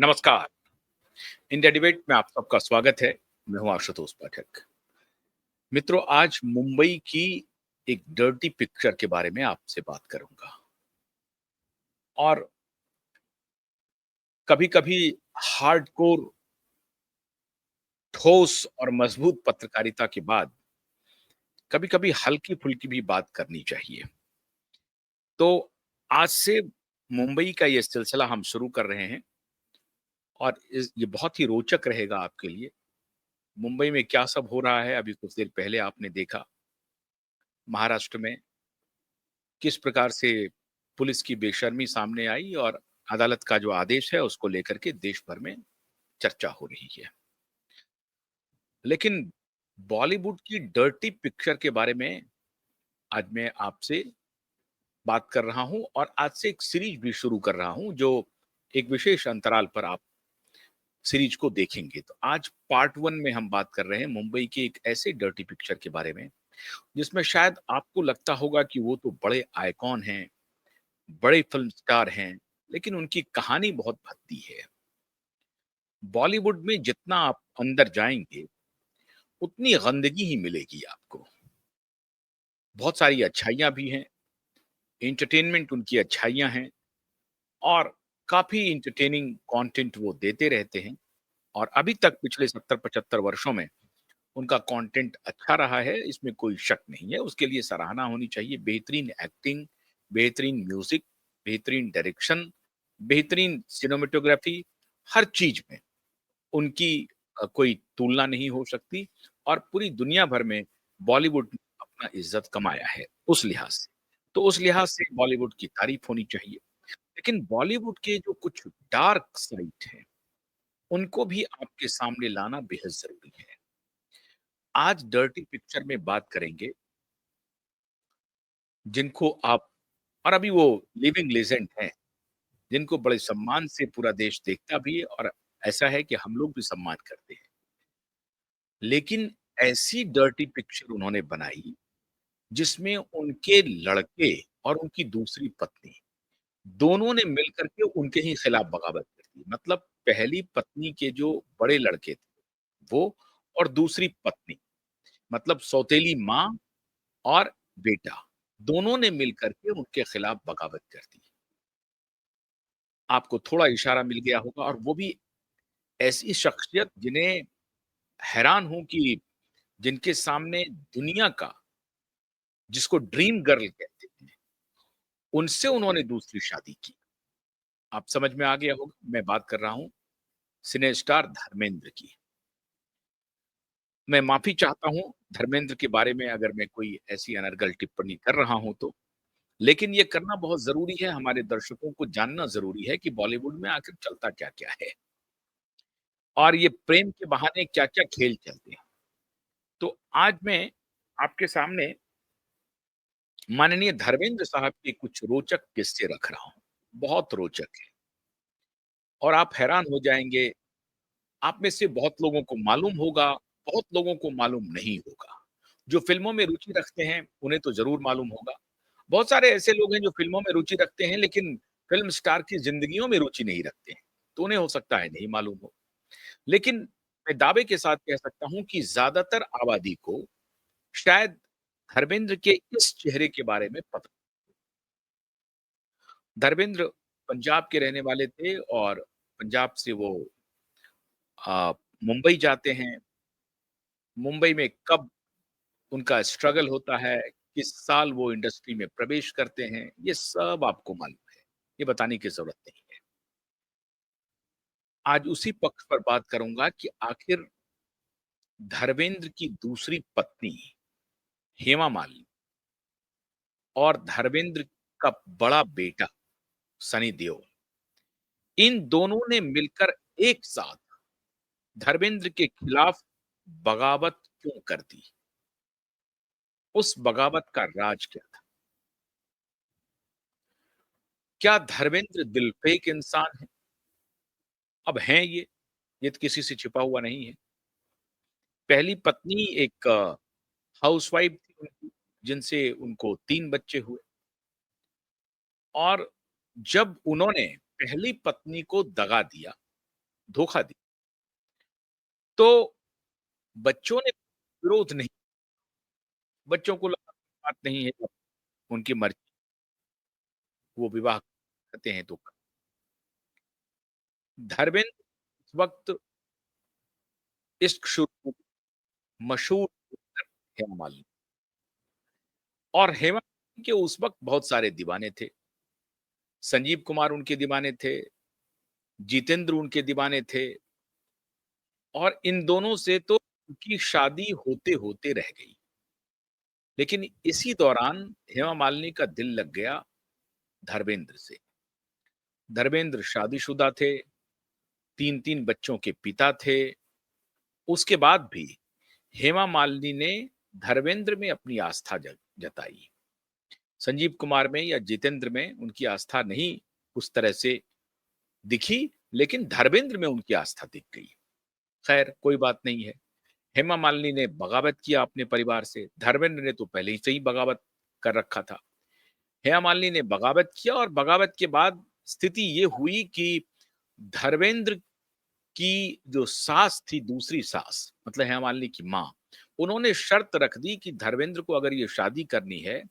नमस्कार। India debate में आप सबका स्वागत है। मैं हूं आशुतोष पाठक। मित्रों, आज मुंबई की एक डर्टी पिक्चर के बारे में आपसे बात करूंगा। और कभी-कभी हार्डकोर, ठोस और मजबूत पत्रकारिता के बाद कभी-कभी हल्की-फुल्की भी बात करनी चाहिए। तो आज से मुंबई का ये सिलसिला हम शुरू कर रहे हैं और ये बहुत ही रोचक रहेगा आपके लिए। मुंबई में क्या सब हो रहा है, अभी कुछ देर पहले आपने देखा। महाराष्ट्र में किस प्रकार से पुलिस की बेशर्मी सामने आई और अदालत का जो आदेश है उसको लेकर के देश भर में चर्चा हो रही है। लेकिन बॉलीवुड की डर्टी पिक्चर के बारे में आज मैं आपसे बात कर रहा हूं और आज से एक सीरीज भी शुरू कर रहा हूं जो एक विशेष अंतराल पर आप सीरीज को देखेंगे। तो आज पार्ट 1 में हम बात कर रहे हैं मुंबई की एक ऐसे डर्टी पिक्चर के बारे में जिसमें शायद आपको लगता होगा कि वो तो बड़े आइकॉन हैं, बड़े फिल्म स्टार हैं, लेकिन उनकी कहानी बहुत भद्दी है। बॉलीवुड में जितना आप अंदर जाएँगे, उतनी गंदगी ही मिलेगी आपको। बहुत सारी अच्छाइयाँ भी हैं, एंटरटेनमेंट उनकी अच्छाइयाँ हैं और काफ़ी एंटरटेनिंग कंटेंट वो देते रहते हैं और अभी तक पिछले 70-75 वर्षों में उनका कंटेंट अच्छा रहा है, इसमें कोई शक नहीं है। उसके लिए सराहना होनी चाहिए। बेहतरीन एक्टिंग, बेहतरीन म्यूज़िक, बेहतरीन डायरेक्शन, बेहतरीन सिनेमेटोग्राफी, हर चीज़ में उनकी कोई तुलना नहीं हो सकती और पूरी दुनिया भर में बॉलीवुड ने अपना इज़्ज़त कमाया है, उस लिहाज से। तो उस लिहाज से बॉलीवुड की तारीफ़ होनी चाहिए। लेकिन बॉलीवुड के जो कुछ डार्क साइड हैं, उनको भी आपके सामने लाना बेहद ज़रूरी है। आज डर्टी पिक्चर में बात करेंगे, जिनको आप और अभी वो लिविंग लेजेंड हैं, जिनको बड़े सम्मान से पूरा देश देखता भी है और ऐसा है कि हम लोग भी सम्मान करते हैं। लेकिन ऐसी डर्टी पिक्चर उन्होंने बनाई, जिसमें उनके लड़के और उनकी दूसरी पत्नी, दोनों ने मिलकर के उनके ही खिलाफ बगावत कर दी। मतलब पहली पत्नी के जो बड़े लड़के थे, वो और दूसरी पत्नी, मतलब सौतेली माँ और बेटा, दोनों ने मिलकर के उनके खिलाफ बगावत कर दी। आपको थोड़ा इशारा मिल गया होगा और वो भी ऐसी शख्सियत जिन्हें हैरान हूँ कि जिनके सामने दुनिया का जिसको ड्रीम गर्ल कहते हैं, उनसे उन्होंने दूसरी शादी की। आप समझ में आ गया होगा, मैं बात कर रहा हूँ सिने स्टार धर्मेंद्र की। मैं माफ़ी चाहता हूँ धर्मेंद्र के बारे में अगर मैं कोई ऐसी अनर्गल टिप्पणी कर रहा हूँ तो, लेकिन ये करना बहुत ज़रूरी है, हमारे दर्शकों को जानना ज़रूरी है कि बॉलीवुड में आखिर चलता क्या-क्या है और ये प्रेम के बहाने क्या-क्या खेल चलते हैं। तो आज मैं आपके सामने माननीय धर्मेंद्र साहब के कुछ रोचक किस्से रख रहा हूँ, बहुत रोचक है और आप हैरान हो जाएँगे। आप में से बहुत लोगों को मालूम होगा, बहुत लोगों को मालूम नहीं होगा। जो फ़िल्मों में रुचि रखते हैं, उन्हें तो ज़रूर मालूम होगा। बहुत सारे ऐसे लोग हैं जो फ़िल्मों में रुचि रखते हैं, लेकिन फ़िल्म स्टार की ज़िंदगियों में रुचि नहीं रखते हैं, तो उन्हें हो सकता है नहीं मालूम हो। लेकिन मैं दावे के साथ कह सकता हूँ कि ज़्यादातर आबादी को शायद धर्मेंद्र के इस चेहरे के बारे में पता। धर्मेंद्र पंजाब के रहने वाले थे और पंजाब से वो मुंबई जाते हैं। मुंबई में कब उनका स्ट्रगल होता है, किस साल वो इंडस्ट्री में प्रवेश करते हैं, ये सब आपको मालूम है। ये बताने की ज़रूरत नहीं है। आज उसी पक्ष पर बात करूँगा कि आखिर धर्मेंद्र की दूसरी पत्नी हेमा मालिनी और धर्मेंद्र का बड़ा बेटा सनी देओल, इन दोनों ने मिलकर एक साथ धर्मेंद्र के खिलाफ बगावत क्यों कर दी? उस बगावत का राज क्या था? क्या धर्मेंद्र दिलफेक इंसान है? अब हैं ये तो किसी से छिपा हुआ नहीं है। पहली पत्नी एक हाउसवाइफ थी उनकी, जिनसे उनको 3 बच्चे हुए और जब उन्होंने पहली पत्नी को दगा दिया, धोखा दी। तो बच्चों ने विरोध नहीं, बच्चों को लगा बात नहीं है, उनकी मर्ज़ी, वो विवाह करते हैं तो। धर्मेंद्र इस वक़्त इश्क शुरू मशहूर हेमा मालिनी, और हेमा मालिनी के उस वक़्त बहुत सारे दीवाने थे। संजीव कुमार उनके दीवाने थे, जितेंद्र उनके दीवाने थे, और इन दोनों से तो उनकी शादी होते-होते रह गई। लेकिन इसी दौरान हेमा मालिनी का दिल लग गया धर्मेंद्र से। धर्मेंद्र शादीशुदा थे, 3-3 बच्चों के पिता थे। उसके बाद भी हेमा मालिनी ने धर्मेंद्र में अपनी आस्था जताई। संजीव कुमार में या जितेंद्र में उनकी आस्था नहीं उस तरह से दिखी, लेकिन धर्मेंद्र में उनकी आस्था दिख गई। खैर, कोई बात नहीं है। हेमा मालिनी ने बगावत किया अपने परिवार से, धर्मेंद्र ने तो पहले ही से ही बगावत कर रखा था। हेमा मालिनी ने बगावत किया, और बगावत के बाद स्थिति ये हुई कि धर्मेंद्र की जो सास थी, दूसरी सास, मतलब हेमा मालिनी की माँ, उन्होंने शर्त रख दी कि धर्मेंद्र को अगर ये शादी करनी है,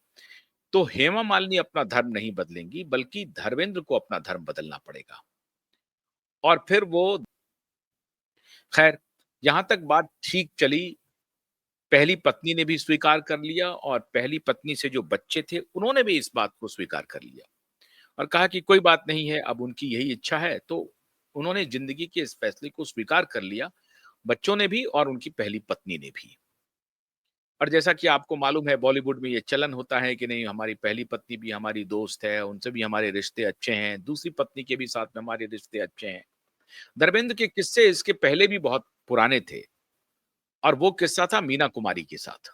तो हेमा मालिनी अपना धर्म नहीं बदलेंगी, बल्कि धर्मेंद्र को अपना धर्म बदलना पड़ेगा। और फिर वो, खैर, यहाँ तक बात ठीक चली, पहली पत्नी ने भी स्वीकार कर लिया, और पहली पत्नी से जो बच्चे थे, उन्होंने भी इस बात को स्वीकार कर लिया और कहा कि कोई बात नहीं है, अब उनकी यही इच्छा है, तो उन्होंने ज़िंदगी के इस फैसले को स्वीकार कर लिया, बच्चों ने भी और उनकी पहली पत्नी ने भी। और जैसा कि आपको मालूम है, बॉलीवुड में ये चलन होता है कि नहीं, हमारी पहली पत्नी भी हमारी दोस्त है, उनसे भी हमारे रिश्ते अच्छे हैं, दूसरी पत्नी के भी साथ में हमारे रिश्ते अच्छे हैं। धर्मेंद्र के किस्से इसके पहले भी बहुत पुराने थे, और वो किस्सा था मीना कुमारी के साथ।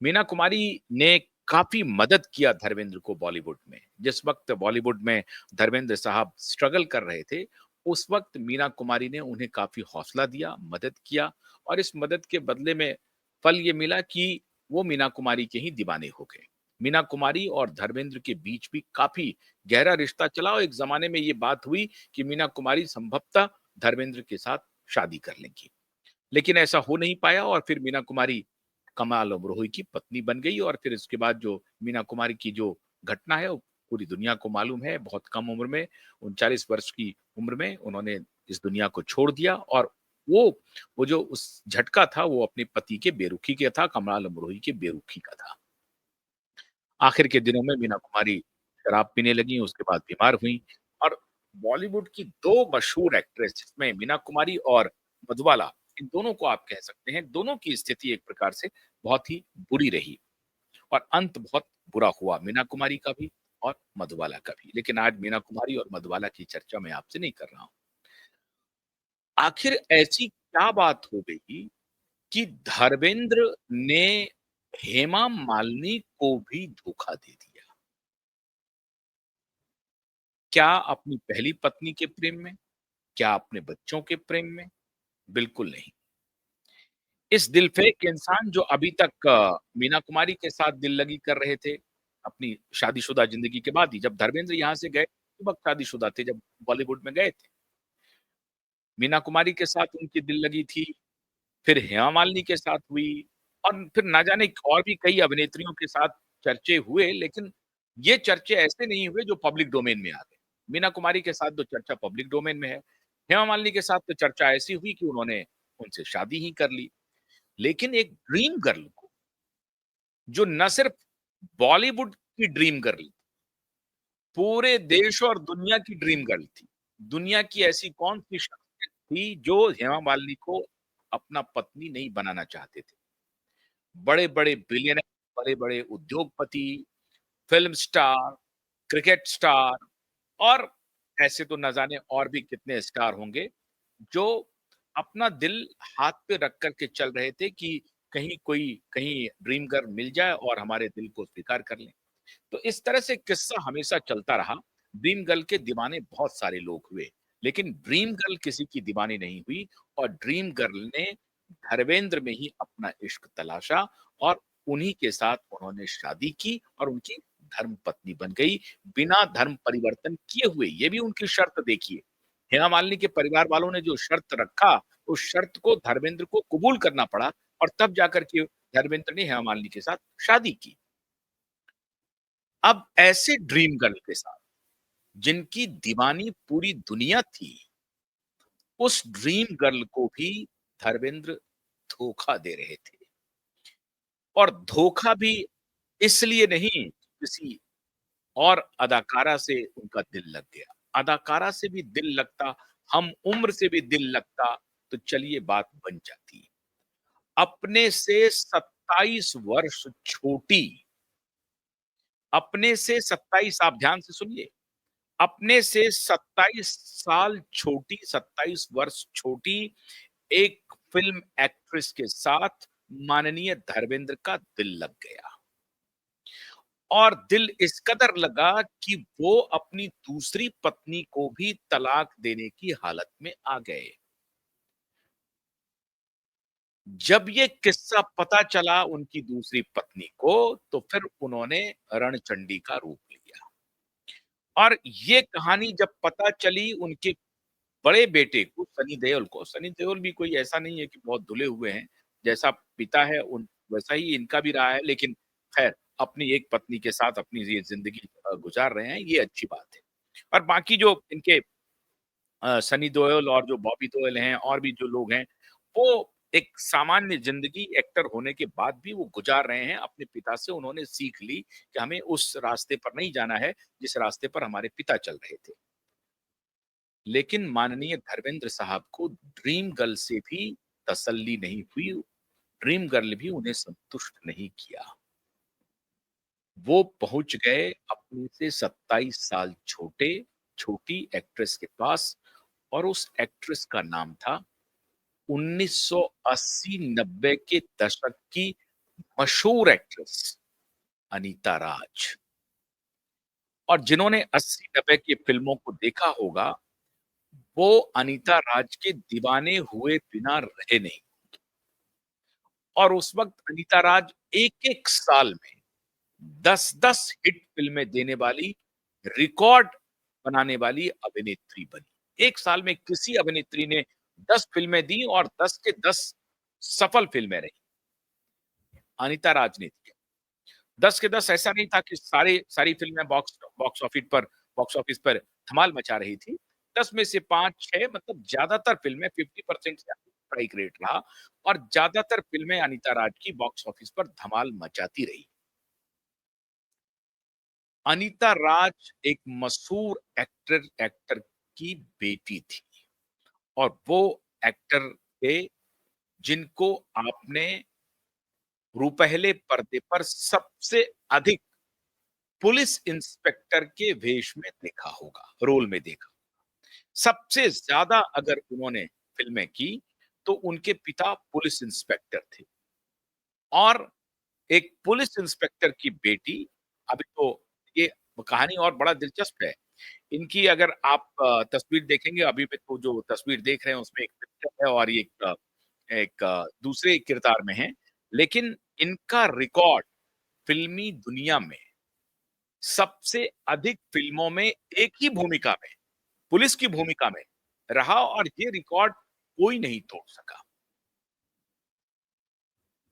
मीना कुमारी ने काफ़ी मदद किया धर्मेंद्र को बॉलीवुड में। जिस वक़्त बॉलीवुड में धर्मेंद्र साहब स्ट्रगल कर रहे थे, उस वक़्त मीना कुमारी ने उन्हें काफ़ी हौसला दिया, मदद किया, और इस मदद के बदले में फल ये मिला कि वो मीना कुमारी के ही दीवाने हो गए। मीना कुमारी और धर्मेंद्र के बीच भी काफ़ी गहरा रिश्ता चला, और एक ज़माने में ये बात हुई कि मीना कुमारी संभवतः धर्मेंद्र के साथ शादी कर लेंगी। लेकिन ऐसा हो नहीं पाया, और फिर मीना कुमारी कमाल अमरोही की पत्नी बन गई, और फिर इसके बाद जो मीना कुमारी की जो घटना है, वो पूरी दुनिया को मालूम है। बहुत कम उम्र में, 39 वर्ष की उम्र में उन्होंने इस दुनिया को छोड़ दिया, और वो वो जो उस झटका था, वो अपने पति के बेरुखी का था, कमाल अमरोही के बेरुखी का था। आखिर के दिनों में मीना कुमारी शराब पीने लगी, उसके बाद बीमार हुईं, और बॉलीवुड की 2 मशहूर एक्ट्रेस, जिसमें मीना कुमारी और मधुबाला, इन दोनों को आप कह सकते हैं, दोनों की स्थिति एक प्रकार से बहुत ही बुरी रही, और अंत बहुत बुरा हुआ, मीना कुमारी का भी और मधुबाला का भी। लेकिन आज मीना कुमारी और मधुबाला की चर्चा मैं आपसे नहीं कर रहा हूँ। आखिर ऐसी क्या बात हो गई कि धर्मेंद्र ने हेमा मालिनी को भी धोखा दे दिया? क्या अपनी पहली पत्नी के प्रेम में? क्या अपने बच्चों के प्रेम में? बिल्कुल नहीं। इस दिलफ़ेक इंसान जो अभी तक मीना कुमारी के साथ दिल लगी कर रहे थे, अपनी शादीशुदा ज़िंदगी के बाद ही, जब धर्मेंद्र यहाँ से गए, उस वक़्त शादीशुदा थे, जब बॉलीवुड में गए थे। मीना कुमारी के साथ उनकी दिल लगी थी, फिर हेमा मालिनी के साथ हुई, और फिर ना जाने और भी कई अभिनेत्रियों के साथ चर्चे हुए, लेकिन ये चर्चे ऐसे नहीं हुए जो पब्लिक डोमेन में आ गए। मीना कुमारी के साथ तो चर्चा पब्लिक डोमेन में है। हेमा मालिनी के साथ तो चर्चा ऐसी हुई कि उन्होंने उनसे शादी ही कर ली। लेकिन एक ड्रीम गर्ल को, जो न सिर्फ बॉलीवुड की ड्रीम गर्ल, पूरे देश और दुनिया की ड्रीम गर्ल थी। दुनिया की ऐसी कौन-सी शख्सियत थी जो हेमा मालिनी को अपना पत्नी नहीं बनाना चाहते थे। बड़े-बड़े बिलियनर, बड़े-बड़े उद्योगपति, फ़िल्म स्टार, क्रिकेट स्टार, और ऐसे तो न जाने और भी कितने स्टार होंगे, जो अपना दिल हाथ पे रख कर के चल रहे थे कि कहीं ड्रीम गर्ल मिल जाए और हमारे दिल को स्वीकार कर लें। तो इस तरह से किस्सा हमेशा चलता रहा। ड्रीम गर्ल के दीवाने बहुत सारे लोग हुए, लेकिन ड्रीम गर्ल किसी की दीवानी नहीं हुई, और ड्रीम गर्ल ने धर्मेंद्र में ही अपना इश्क तलाशा, और उन्हीं के साथ उन्होंने शादी की, और उनकी धर्म पत्नी बन गई, बिना धर्म परिवर्तन किए हुए। ये भी उनकी शर्त देखिए। हेमा मालिनी के परिवार वालों ने जो शर्त रखा, उस शर्त को धर्मेंद्र को कबूल करना पड़ा और तब जाकर के धर्मेंद्र ने हेमा मालिनी के साथ शादी की। अब ऐसे ड्रीम गर्ल के साथ, जिनकी दीवानी पूरी दुनिया थी, उस ड्रीम गर्ल को भी धर्मेंद्र धोखा दे रहे थे और धोखा भी इसलिए नहीं, किसी और अदाकारा से उनका दिल लग गया। अदाकारा से भी दिल लगता, हम उम्र से भी दिल लगता, तो चलिए बात बन जाती। अपने से 27 वर्ष छोटी, अपने से 27, आप ध्यान से सुनिए, अपने से 27 साल छोटी, 27 वर्ष छोटी एक फ़िल्म एक्ट्रेस के साथ माननीय धर्मेंद्र का दिल लग गया और दिल इस कदर लगा कि वो अपनी दूसरी पत्नी को भी तलाक देने की हालत में आ गए। जब ये किस्सा पता चला उनकी दूसरी पत्नी को, तो फिर उन्होंने रणचंडी का रूप लिया और ये कहानी जब पता चली उनके बड़े बेटे को, सनी देओल भी कोई ऐसा नहीं है कि बहुत धुले हुए हैं, जैसा पिता है उन वैसा ही इनका भी रहा है, लेकिन खैर अपनी एक पत्नी के साथ अपनी ये ज़िंदगी गुज़ार रहे हैं, ये अच्छी बात है। और बाकी जो इनके सनी देओल और जो बॉबी देओल हैं और भी जो लोग हैं, वो एक सामान्य ज़िंदगी एक्टर होने के बाद भी वो गुज़ार रहे हैं। अपने पिता से उन्होंने सीख ली कि हमें उस रास्ते पर नहीं जाना है, जिस रास्ते पर हमारे पिता चल रहे थे। लेकिन माननीय धर्मेंद्र साहब को ड्रीम गर्ल से भी तसल्ली नहीं हुई, ड्रीम गर्ल भी उन्हें संतुष्ट नहीं किया। वो पहुँच गए अपने से 27 साल छोटी एक्ट्रेस के पास और उस एक्ट्रेस का नाम था 1980-90 के दशक की मशहूर एक्ट्रेस अनीता राज। और जिन्होंने 80-90 की फ़िल्मों को देखा होगा, वो अनीता राज के दीवाने हुए बिना रहे नहीं और उस वक़्त अनीता राज एक-एक साल में 10-10 हिट फ़िल्में देने वाली, रिकॉर्ड बनाने वाली अभिनेत्री बनी। एक साल में किसी अभिनेत्री ने 10 फ़िल्में दी और 10 के 10 सफल फ़िल्में रहीं। अनीता राज ने दी। 10 के 10 ऐसा नहीं था कि सारी फ़िल्में बॉक्स ऑफिस पर धमाल मचा रही थी। 10 में से 5-6 मतलब ज़्यादातर फ़िल्में 50% से स्ट्राइक रेट रहा और ज़्यादातर फ़िल्में अनीता राज की बॉक्स ऑफिस पर धमाल मचाती रही। अनीता राज एक मशहूर एक्टर की बेटी थी और वो एक्टर थे जिनको आपने रुपहले पर्दे पर सबसे अधिक पुलिस इंस्पेक्टर के वेश में देखा होगा, रोल में देखा। सबसे ज़्यादा अगर उन्होंने फ़िल्में की, तो उनके पिता पुलिस इंस्पेक्टर थे और एक पुलिस इंस्पेक्टर की बेटी, अभी तो ये कहानी और बड़ा दिलचस्प है। इनकी अगर आप तस्वीर देखेंगे, अभी में तो जो तस्वीर देख रहे हैं उसमें एक पिक्चर है और ये दूसरे किरदार में हैं। लेकिन इनका रिकॉर्ड फ़िल्मी दुनिया में सबसे अधिक फ़िल्मों में एक ही भूमिका में, पुलिस की भूमिका में रहा और ये रिकॉर्ड कोई नहीं तोड़ सका।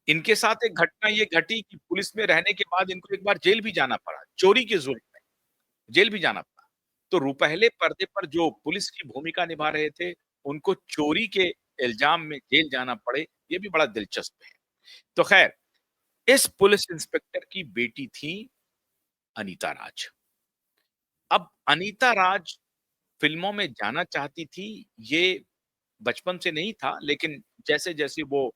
इनके साथ एक घटना ये घटी कि पुलिस में रहने के बाद इनको एक बार जेल भी जाना पड़ा, चोरी के जुर्म में, जेल भी जाना पड़ा। तो रुपहले पर्दे पर जो पुलिस की भूमिका निभा रहे थे, उनको चोरी के इल्ज़ाम में जेल जाना पड़े, ये भी बड़ा दिलचस्प है। तो ख़ैर, इस पुलिस इंस्पेक्टर की बेटी थी अनीता राज। अब अनीता राज फ़िल्मों में जाना चाहती थी, ये बचपन से नहीं था, लेकिन जैसे-जैसे वो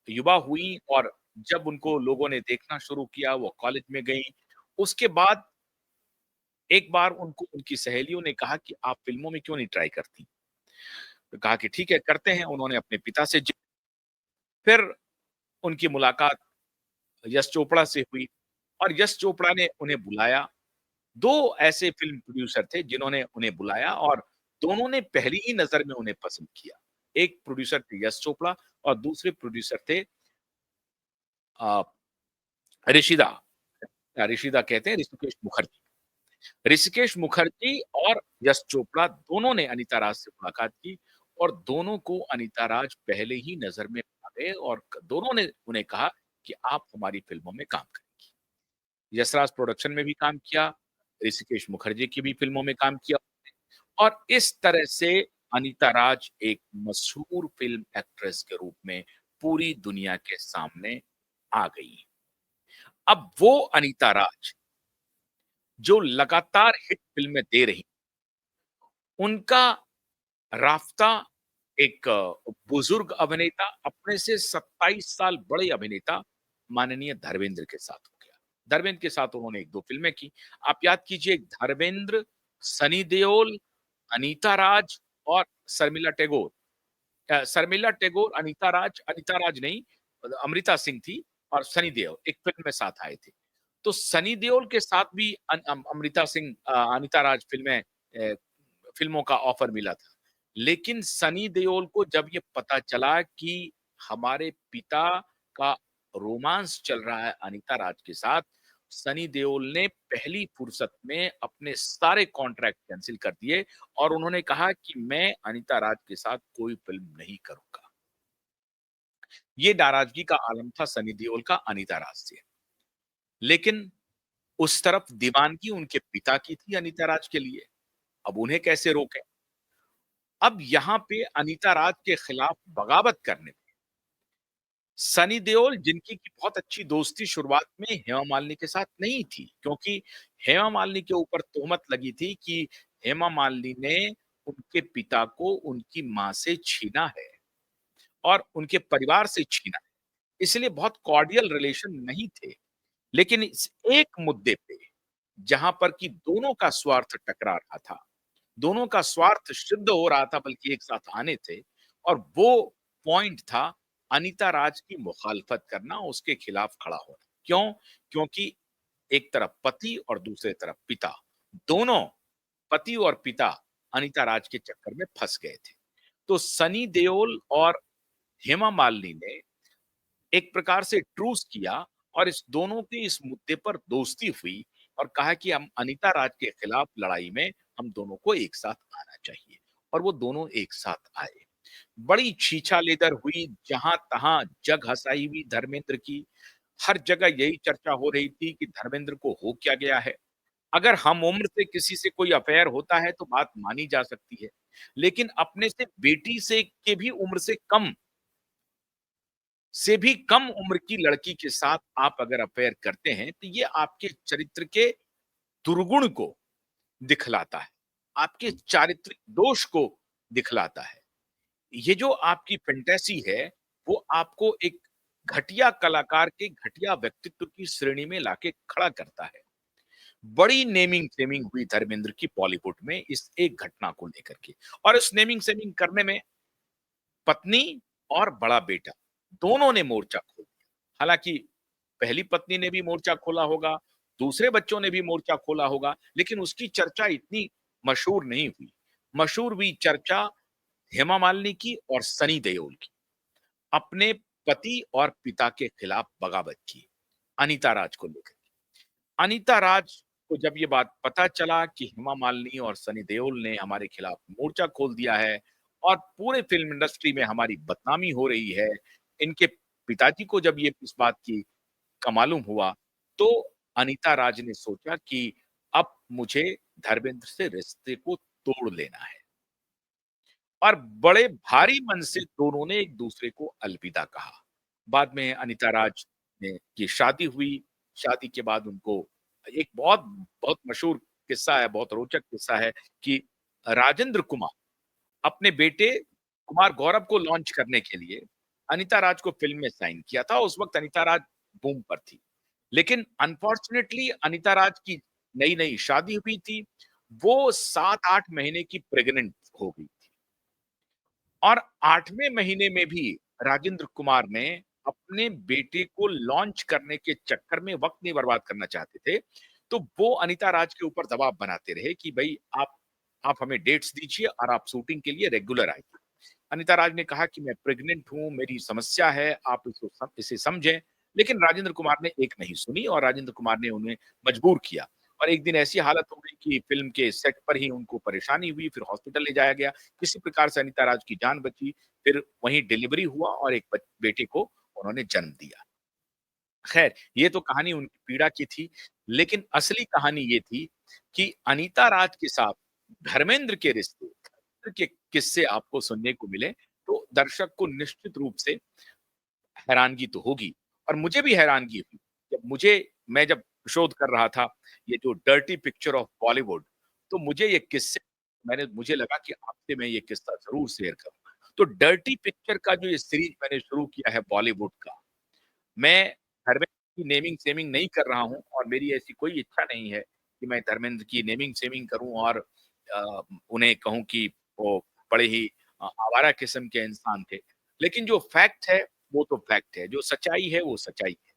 युवा हुईं और जब उनको लोगों ने देखना शुरू किया, वो कॉलेज में गईं, उसके बाद एक बार उनको उनकी सहेलियों ने कहा कि आप फ़िल्मों में क्यों नहीं ट्राई करती? तो कहा कि ठीक है, करते हैं। उन्होंने अपने पिता से फिर उनकी मुलाकात यश चोपड़ा से हुई और यश चोपड़ा ने उन्हें बुलाया। 2 ऐसे फ़िल्म प्रोड्यूसर थे जिन्होंने उन्हें बुलाया और दोनों ने पहली ही नज़र में उन्हें पसंद किया। एक प्रोड्यूसर थे यश चोपड़ा और दूसरे प्रोड्यूसर थे अ, ऋषिदा ऋषिदा कहते हैं ऋषिकेश मुखर्जी। ऋषिकेश मुखर्जी और यश चोपड़ा दोनों ने अनीता राज से मुलाकात की और दोनों को अनीता राज पहले ही नज़र में आ गए और दोनों ने उन्हें कहा कि आप हमारी फ़िल्मों में काम करें। यशराज प्रोडक्शन में भी काम किया, ऋषिकेश मुखर्जी की भी फ़िल्मों में काम किया और इस तरह से अनीता राज एक मशहूर फ़िल्म एक्ट्रेस के रूप में पूरी दुनिया के सामने आ गई। अब वो अनीता राज जो लगातार हिट फ़िल्में दे रही, उनका राफ्ता एक बुजुर्ग अभिनेता अपने से 27 साल बड़े अभिनेता माननीय धर्मेंद्र के साथ हो गया। धर्मेंद्र के साथ उन्होंने 1-2 फ़िल्में की। आप याद कीजिए धर्मेंद्र, सनी देओल, अनीता राज और शर्मिला टैगोर। शर्मिला टैगोर, अनीता राज नहीं अमृता सिंह थी और सनी देओल एक फ़िल्म में साथ आए थे। तो सनी देओल के साथ भी अमृता सिंह अनीता राज फ़िल्मों का ऑफ़र मिला था। लेकिन सनी देओल को जब ये पता चला कि हमारे पिता का रोमांस चल रहा है अनीता राज के साथ, सनी देओल ने पहली फुर्सत में अपने सारे कॉन्ट्रैक्ट कैंसल कर दिए और उन्होंने कहा कि मैं अनीता राज के साथ कोई फ़िल्म नहीं करूँगा। ये नाराज़गी का आलम था सनी देओल का अनीता राज से। लेकिन उस तरफ दीवानगी उनके पिता की थी अनीता राज के लिए। अब उन्हें कैसे रोकें? अब यहाँ पे अनीता राज के खिलाफ बगावत करने सनी देओल जिनकी की बहुत अच्छी दोस्ती शुरुआत में हेमा मालिनी के साथ नहीं थी, क्योंकि हेमा मालिनी के ऊपर तोहमत लगी थी कि हेमा मालिनी ने उनके पिता को उनकी माँ से छीना है और उनके परिवार से छीना है। इसलिए बहुत कॉर्डियल रिलेशन नहीं थे। लेकिन इस एक मुद्दे पे, जहाँ पर कि दोनों का स्वार्थ टकरा रहा था, दोनों का स्वार्थ सिद्ध हो रहा था बल्कि एक साथ आने थे और वो पॉइंट था अनीता राज की मुखालफत करना, उसके खिलाफ खड़ा होना। क्यों? क्योंकि एक तरफ पति और दूसरे तरफ पिता, दोनों पति और पिता अनीता राज के चक्कर में फँस गए थे। तो सनी देओल और हेमा मालिनी ने एक प्रकार से ट्रूस किया और इस दोनों की इस मुद्दे पर दोस्ती हुई और कहा कि हम अनीता राज के खिलाफ लड़ाई में हम दोनों को एक साथ आना चाहिए और वो दोनों एक साथ आए। बड़ी छीछा-लेदर हुई, जहाँ-तहाँ जग हँसाई हुई धर्मेंद्र की। हर जगह यही चर्चा हो रही थी कि धर्मेंद्र को हो क्या गया है? अगर हम उम्र से किसी से कोई अफेयर होता है तो बात मानी जा सकती है। लेकिन अपने से बेटी से के भी उम्र से भी कम उम्र की लड़की के साथ आप अगर अफेयर करते हैं, तो ये आपके चरित्र के दुर्गुण को दिखलाता है, आपके चारित्रिक दोष को दिखलाता है। ये जो आपकी फैंटेसी है, वो आपको एक घटिया कलाकार के घटिया व्यक्तित्व की श्रेणी में लाके खड़ा करता है। बड़ी नेमिंग-सेमिंग हुई धर्मेंद्र की बॉलीवुड में इस एक घटना को लेकर के और इस नेमिंग-सेमिंग करने में पत्नी और बड़ा बेटा, दोनों ने मोर्चा खोला। हालाँकि पहली पत्नी ने भी मोर्चा खोला होगा, दूसरे बच्चों ने भी मोर्चा खोला होगा, लेकिन उसकी चर्चा इतनी मशहूर नहीं हुई। मशहूर हुई चर्चा हेमा मालिनी की और सनी देओल की। अपने पति और पिता के खिलाफ बगावत की, अनीता राज को लेकर। अनीता राज को जब ये बात पता चला कि हेमा मालिनी और सनी देओल ने हमारे खिलाफ मोर्चा खोल दिया है और पूरे फ़िल्म इंडस्ट्री में हमारी बदनामी हो रही है, इनके पिताजी को जब ये इस बात का मालूम हुआ, तो अनीता राज ने सोचा कि अब मुझे धर्मेंद्र से रिश्ते को तोड़ लेना है और बड़े भारी मन से दोनों ने एक-दूसरे को अलविदा कहा। बाद में अनीता राज ने की शादी हुई, शादी के बाद उनको एक बहुत बहुत मशहूर किस्सा है, बहुत रोचक किस्सा है कि राजेंद्र कुमार अपने बेटे कुमार गौरव को लॉन्च करने के लिए अनीता राज को फ़िल्म में साइन किया था। उस वक़्त अनीता राज बूम पर थी। लेकिन अनफॉर्च्यूनेटली अनीता राज की नई-नई शादी हुई थी। वो 7-8 महीने की प्रेग्नेंट हो गई थी और 8वें महीने में भी राजेंद्र कुमार ने अपने बेटे को लॉन्च करने के चक्कर में वक़्त नहीं बर्बाद करना चाहते थे। तो वो अनीता राज के ऊपर दबाव बनाते रहे कि भई आप हमें डेट्स दीजिए और आप शूटिंग के लिए रेगुलर आइए। अनीता राज ने कहा कि मैं प्रेग्नेंट हूँ, मेरी समस्या है, आप इसे समझें। लेकिन राजेंद्र कुमार ने एक नहीं सुनी और राजेंद्र कुमार ने उन्हें मजबूर किया और एक दिन ऐसी हालत हो गई कि फ़िल्म के सेट पर ही उनको परेशानी हुई, फिर हॉस्पिटल ले जाया गया। किसी प्रकार से अनीता राज की जान बची, फिर वहीं डिलीवरी हुआ और एक बेटे को उन्होंने जन्म दिया। ख़ैर, ये तो कहानी उनकी पीड़ा की थी, लेकिन असली कहानी ये थी कि अनीता राज के साथ धर्मेंद्र के रिश्ते, धर्मेंद्र के किस्से आपको सुनने को मिले, तो दर्शक को निश्चित रूप से हैरानगी तो होगी और मुझे भी हैरानगी हुई। मैं जब शोध कर रहा था, ये जो डर्टी पिक्चर ऑफ बॉलीवुड, तो मुझे लगा कि आपसे मैं ये किस्सा ज़रूर शेयर करूँ। तो डर्टी पिक्चर का जो ये सीरीज़ मैंने शुरू किया है बॉलीवुड का, मैं धर्मेंद्र की नेमिंग-सेमिंग नहीं कर रहा हूँ और मेरी ऐसी कोई इच्छा नहीं है कि मैं धर्मेंद्र की नेमिंग-सेमिंग करूँ और उन्हें कहूँ कि वो बड़े ही आवारा किस्म के इंसान थे। लेकिन जो फैक्ट है, वो तो फैक्ट है, जो सच्चाई है, वो सच्चाई है।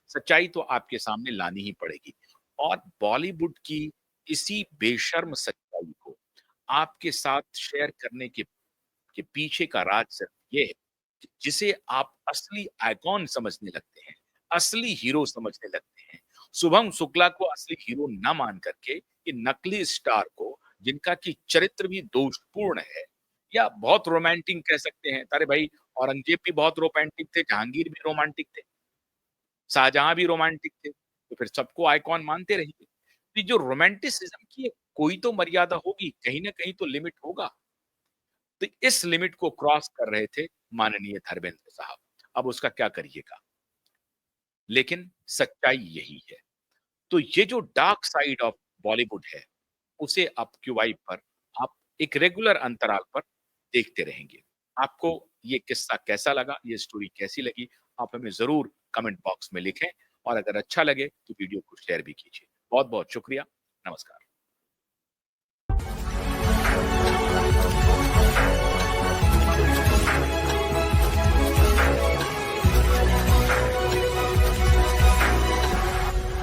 सच्चाई तो आपके सामने लानी ही पड़ेगी और बॉलीवुड की इसी बेशर्म सच्चाई को आपके साथ शेयर करने के पीछे का राज सिर्फ ये है कि जिसे आप असली आइकॉन समझने लगते हैं, असली हीरो समझने लगते हैं। शुभम शुक्ला को असली हीरो ना मान करके ये नकली स्टार को जिनका कि चरित्र भी दोषपूर्ण है या बहुत रोमांटिक कह सकते हैं। अरे भाई औरंगजेब भी बहुत रोमांटिक थे, जहांगीर भी रोमांटिक थे, शाहजहां भी रोमांटिक थे, तो फिर सबको आइकॉन मानते रहिए। ये जो रोमांटिसिज्म की कोई तो मर्यादा होगी, कहीं न कहीं तो लिमिट होगा। तो इस लिमिट को क्रॉस कर रहे थे माननीय धर्मेंद्र साहब। अब उसका क्या करिएगा? लेकिन सच्चाई यही है। तो ये जो डार्क साइड ऑफ बॉलीवुड है, उसे अब क्यूआई पर आप एक रेगुलर अंतराल पर देखते रहेंगे। आपको ये किस्सा कैसा लगा? ये स्टोरी कैसी लगी? आप हमें ज़रूर कमेंट बॉक्स में लिखें और अगर अच्छा लगे तो वीडियो को शेयर भी कीजिए। बहुत-बहुत शुक्रिया। नमस्कार।